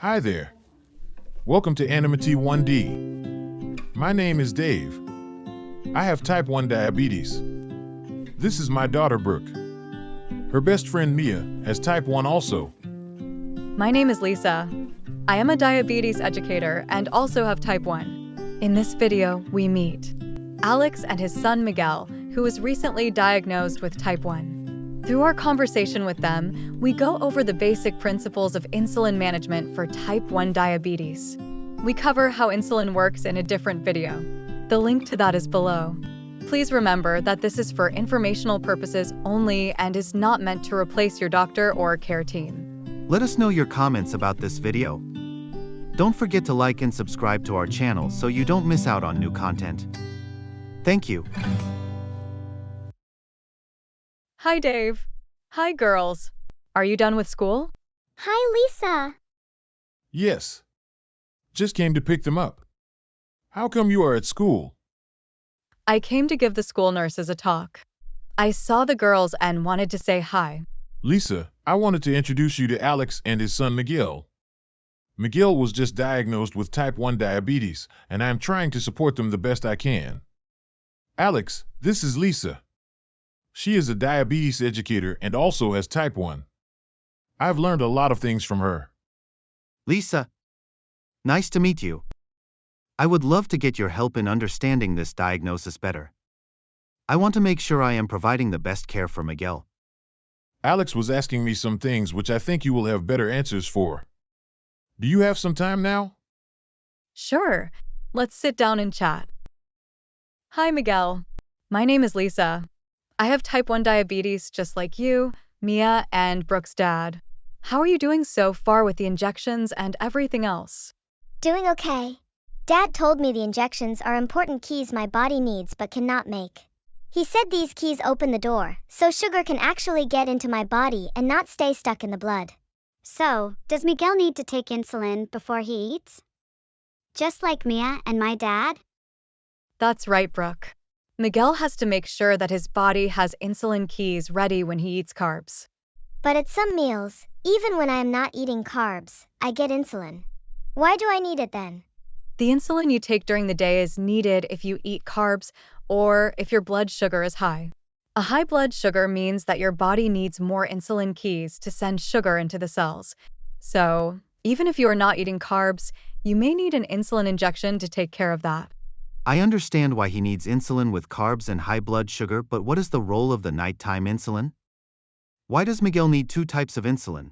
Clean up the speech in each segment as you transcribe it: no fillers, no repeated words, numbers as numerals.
Hi there. Welcome to Anonymity 1D. My name is Dave. I have type 1 diabetes. This is my daughter Brooke. Her best friend Mia has type 1 also. My name is Lisa. I am a diabetes educator and also have type 1. In this video, we meet Alex and his son Miguel, who was recently diagnosed with type 1. Through our conversation with them, we go over the basic principles of insulin management for type 1 diabetes. We cover how insulin works in a different video. The link to that is below. Please remember that this is for informational purposes only and is not meant to replace your doctor or care team. Let us know your comments about this video. Don't forget to like and subscribe to our channel so you don't miss out on new content. Thank you. Hi, Dave. Hi, girls. Are you done with school? Hi, Lisa. Yes. Just came to pick them up. How come you are at school? I came to give the school nurses a talk. I saw the girls and wanted to say hi. Lisa, I wanted to introduce you to Alex and his son Miguel. Miguel was just diagnosed with type 1 diabetes, and I am trying to support them the best I can. Alex, this is Lisa. She is a diabetes educator and also has type 1. I've learned a lot of things from her. Lisa, nice to meet you. I would love to get your help in understanding this diagnosis better. I want to make sure I am providing the best care for Miguel. Alex was asking me some things which I think you will have better answers for. Do you have some time now? Sure. Let's sit down and chat. Hi, Miguel. My name is Lisa. I have type 1 diabetes just like you, Mia, and Brooke's dad. How are you doing so far with the injections and everything else? Doing okay. Dad told me the injections are important keys my body needs but cannot make. He said these keys open the door, so sugar can actually get into my body and not stay stuck in the blood. So, does Miguel need to take insulin before he eats? Just like Mia and my dad? That's right, Brooke. Miguel has to make sure that his body has insulin keys ready when he eats carbs. But at some meals, even when I am not eating carbs, I get insulin. Why do I need it then? The insulin you take during the day is needed if you eat carbs or if your blood sugar is high. A high blood sugar means that your body needs more insulin keys to send sugar into the cells. So, even if you are not eating carbs, you may need an insulin injection to take care of that. I understand why he needs insulin with carbs and high blood sugar, but what is the role of the nighttime insulin? Why does Miguel need two types of insulin?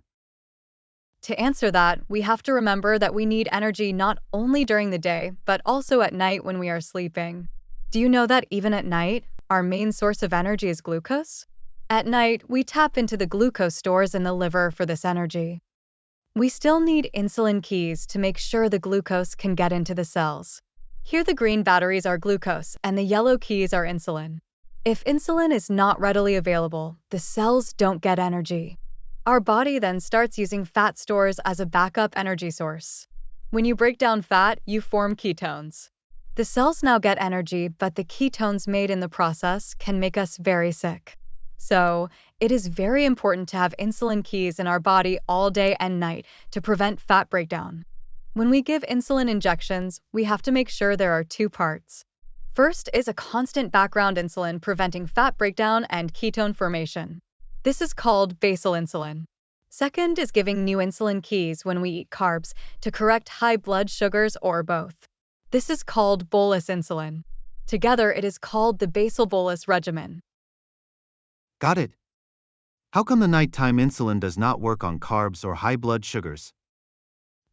To answer that, we have to remember that we need energy not only during the day, but also at night when we are sleeping. Do you know that even at night, our main source of energy is glucose? At night, we tap into the glucose stores in the liver for this energy. We still need insulin keys to make sure the glucose can get into the cells. Here the green batteries are glucose and the yellow keys are insulin. If insulin is not readily available, the cells don't get energy. Our body then starts using fat stores as a backup energy source. When you break down fat, you form ketones. The cells now get energy, but the ketones made in the process can make us very sick. So, it is very important to have insulin keys in our body all day and night to prevent fat breakdown. When we give insulin injections, we have to make sure there are two parts. First is a constant background insulin preventing fat breakdown and ketone formation. This is called basal insulin. Second is giving new insulin keys when we eat carbs to correct high blood sugars or both. This is called bolus insulin. Together, it is called the basal bolus regimen. Got it. How come the nighttime insulin does not work on carbs or high blood sugars?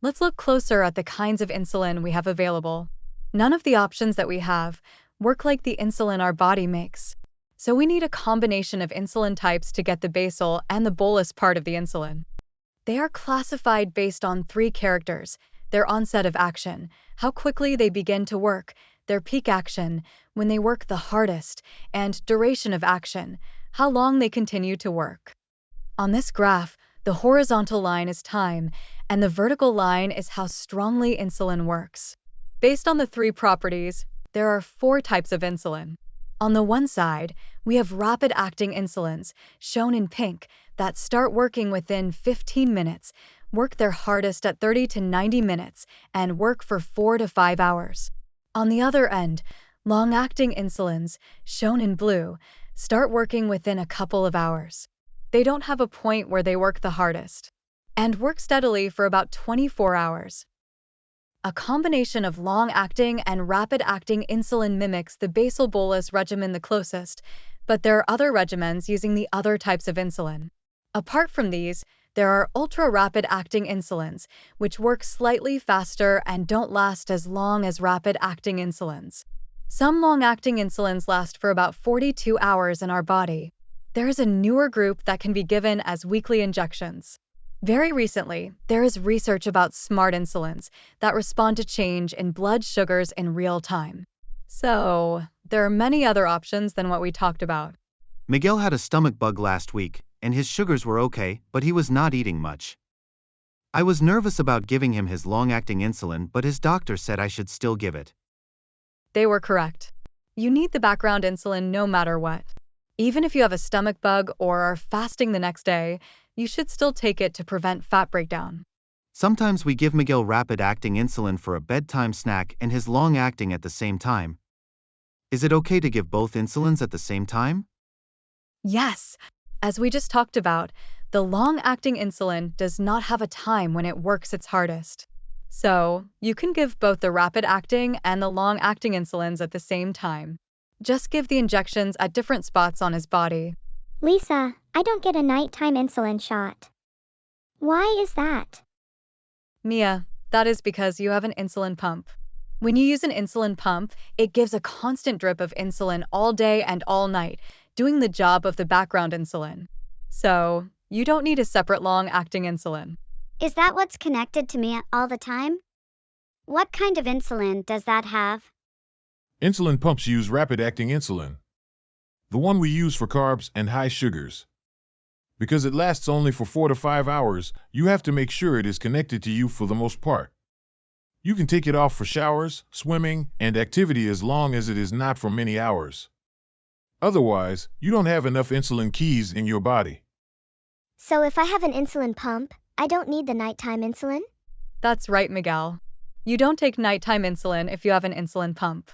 Let's look closer at the kinds of insulin we have available. None of the options that we have work like the insulin our body makes. So we need a combination of insulin types to get the basal and the bolus part of the insulin. They are classified based on three characters: their onset of action, how quickly they begin to work, their peak action, when they work the hardest, and duration of action, how long they continue to work. On this graph, the horizontal line is time, and the vertical line is how strongly insulin works. Based on the three properties, there are four types of insulin. On the one side, we have rapid-acting insulins, shown in pink, that start working within 15 minutes, work their hardest at 30 to 90 minutes and work for 4 to 5 hours. On the other end, long-acting insulins, shown in blue, start working within a couple of hours. They don't have a point where they work the hardest and work steadily for about 24 hours. A combination of long-acting and rapid-acting insulin mimics the Basal Bolus regimen the closest, but there are other regimens using the other types of insulin. Apart from these, there are ultra-rapid-acting insulins, which work slightly faster and don't last as long as rapid-acting insulins. Some long-acting insulins last for about 42 hours in our body. There is a newer group that can be given as weekly injections. Very recently, there is research about smart insulins that respond to change in blood sugars in real time. So, there are many other options than what we talked about. Miguel had a stomach bug last week, and his sugars were okay, but he was not eating much. I was nervous about giving him his long-acting insulin, but his doctor said I should still give it. They were correct. You need the background insulin no matter what. Even if you have a stomach bug or are fasting the next day, you should still take it to prevent fat breakdown. Sometimes we give Miguel rapid-acting insulin for a bedtime snack and his long-acting at the same time. Is it okay to give both insulins at the same time? Yes, as we just talked about, the long-acting insulin does not have a time when it works its hardest. So, you can give both the rapid-acting and the long-acting insulins at the same time. Just give the injections at different spots on his body. Lisa, I don't get a nighttime insulin shot. Why is that? Mia, that is because you have an insulin pump. When you use an insulin pump, it gives a constant drip of insulin all day and all night, doing the job of the background insulin. So, you don't need a separate long-acting insulin. Is that what's connected to me all the time? What kind of insulin does that have? Insulin pumps use rapid-acting insulin, the one we use for carbs and high sugars. Because it lasts only for 4 to 5 hours, you have to make sure it is connected to you for the most part. You can take it off for showers, swimming, and activity as long as it is not for many hours. Otherwise, you don't have enough insulin keys in your body. So if I have an insulin pump, I don't need the nighttime insulin? That's right, Miguel. You don't take nighttime insulin if you have an insulin pump.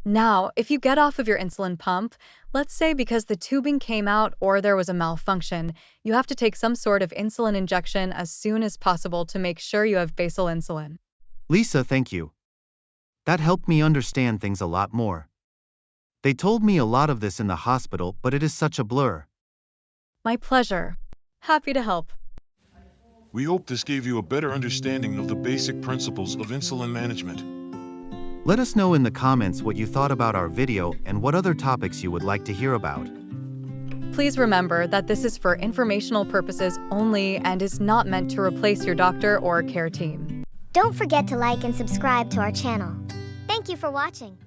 Now, if you get off of your insulin pump, let's say because the tubing came out or there was a malfunction, you have to take some sort of insulin injection as soon as possible to make sure you have basal insulin. Lisa, thank you. That helped me understand things a lot more. They told me a lot of this in the hospital, but it is such a blur. My pleasure. Happy to help. We hope this gave you a better understanding of the basic principles of insulin management. Let us know in the comments what you thought about our video and what other topics you would like to hear about. Please remember that this is for informational purposes only and is not meant to replace your doctor or care team. Don't forget to like and subscribe to our channel. Thank you for watching.